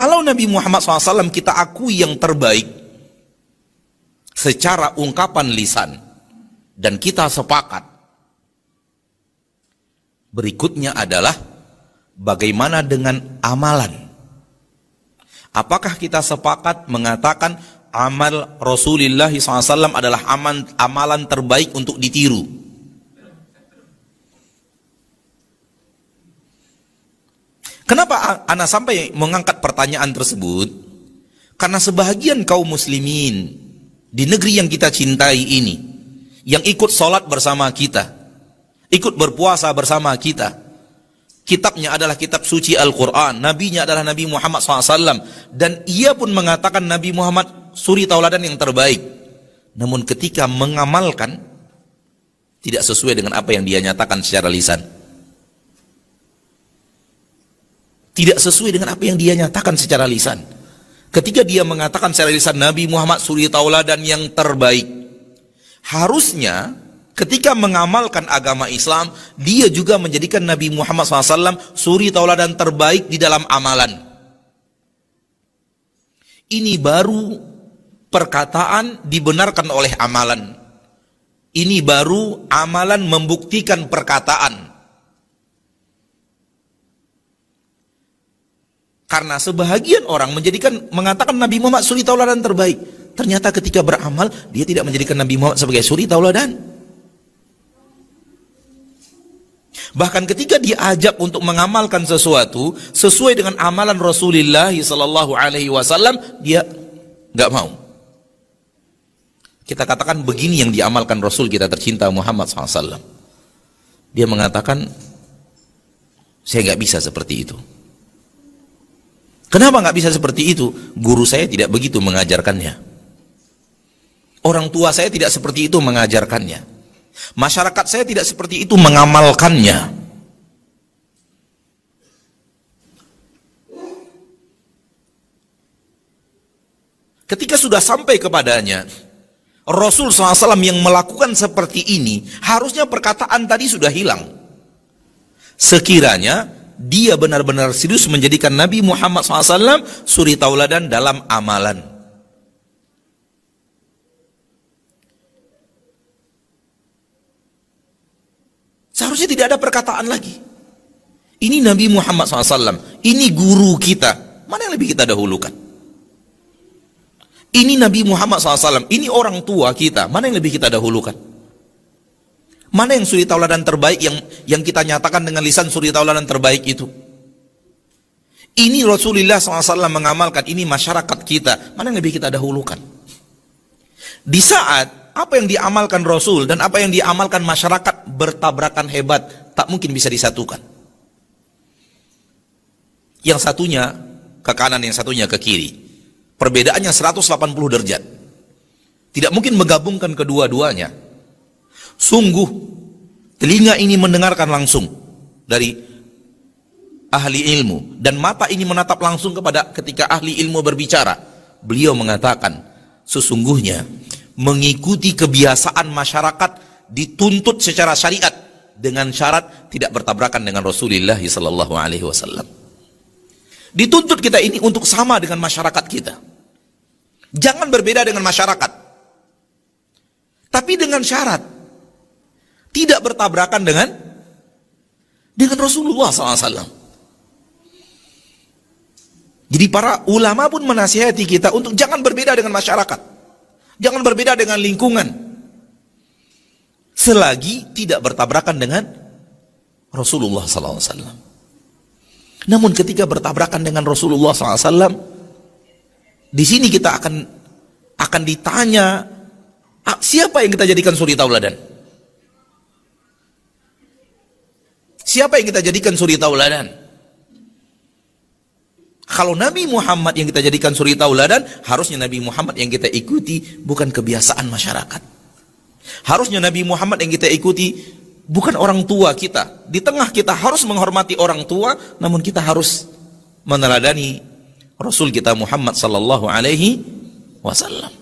Kalau Nabi Muhammad SAW kita akui yang terbaik secara ungkapan lisan, dan kita sepakat, berikutnya adalah bagaimana dengan amalan. Apakah kita sepakat mengatakan amal Rasulullah SAW adalah amalan terbaik untuk ditiru? Kenapa ana sampai mengangkat pertanyaan tersebut? Karena sebahagian kaum muslimin di negeri yang kita cintai ini, yang ikut sholat bersama kita, ikut berpuasa bersama kita, kitabnya adalah kitab suci Al-Quran, nabinya adalah Nabi Muhammad SAW, dan ia pun mengatakan Nabi Muhammad suri tauladan yang terbaik. Namun ketika mengamalkan, tidak sesuai dengan apa yang dia nyatakan secara lisan. Tidak sesuai dengan apa yang dia nyatakan secara lisan. Ketika dia mengatakan secara lisan Nabi Muhammad suri tauladan yang terbaik, harusnya ketika mengamalkan agama Islam, dia juga menjadikan Nabi Muhammad SAW suri tauladan terbaik di dalam amalan. Ini baru perkataan dibenarkan oleh amalan. Ini baru amalan membuktikan perkataan. Karena sebahagian orang mengatakan Nabi Muhammad suri tauladan terbaik. Ternyata ketika beramal, dia tidak menjadikan Nabi Muhammad sebagai suri tauladan. Bahkan ketika diajak untuk mengamalkan sesuatu sesuai dengan amalan Rasulullah SAW, dia nggak mau. Kita katakan begini yang diamalkan Rasul kita tercinta Muhammad SAW. Dia mengatakan, saya nggak bisa seperti itu. Kenapa nggak bisa seperti itu? Guru saya tidak begitu mengajarkannya. Orang tua saya tidak seperti itu mengajarkannya. Masyarakat saya tidak seperti itu mengamalkannya. Ketika sudah sampai kepadanya Rasul SAW yang melakukan seperti ini, harusnya perkataan tadi sudah hilang. Sekiranya dia benar-benar serius menjadikan Nabi Muhammad SAW suri tauladan dalam amalan. Seharusnya tidak ada perkataan lagi. Ini Nabi Muhammad SAW, ini guru kita, mana yang lebih kita dahulukan? Ini Nabi Muhammad SAW, ini orang tua kita, mana yang lebih kita dahulukan? Mana yang suri tauladan terbaik yang kita nyatakan dengan lisan suri tauladan terbaik itu? Ini Rasulullah SAW mengamalkan, ini masyarakat kita, mana yang lebih kita dahulukan? Di saat apa yang diamalkan Rasul dan apa yang diamalkan masyarakat bertabrakan hebat, tak mungkin bisa disatukan. Yang satunya ke kanan, yang satunya ke kiri. Perbedaannya 180 derajat. Tidak mungkin menggabungkan kedua-duanya. Sungguh telinga ini mendengarkan langsung dari ahli ilmu, dan mata ini menatap langsung ketika ahli ilmu berbicara. Beliau mengatakan, sesungguhnya mengikuti kebiasaan masyarakat dituntut secara syariat dengan syarat tidak bertabrakan dengan Rasulullah SAW. Dituntut kita ini untuk sama dengan masyarakat kita. Jangan berbeda dengan masyarakat, tapi dengan syarat tidak bertabrakan dengan Rasulullah SAW. Jadi para ulama pun menasihati kita untuk jangan berbeda dengan masyarakat, jangan berbeda dengan lingkungan, selagi tidak bertabrakan dengan Rasulullah SAW. Namun ketika bertabrakan dengan Rasulullah SAW, di sini kita akan ditanya, siapa yang kita jadikan suri tauladan? Siapa yang kita jadikan suri tauladan? Kalau Nabi Muhammad yang kita jadikan suri tauladan, harusnya Nabi Muhammad yang kita ikuti, bukan kebiasaan masyarakat. Harusnya Nabi Muhammad yang kita ikuti, bukan orang tua kita. Di tengah kita harus menghormati orang tua, namun kita harus meneladani Rasul kita Muhammad sallallahu alaihi wasallam.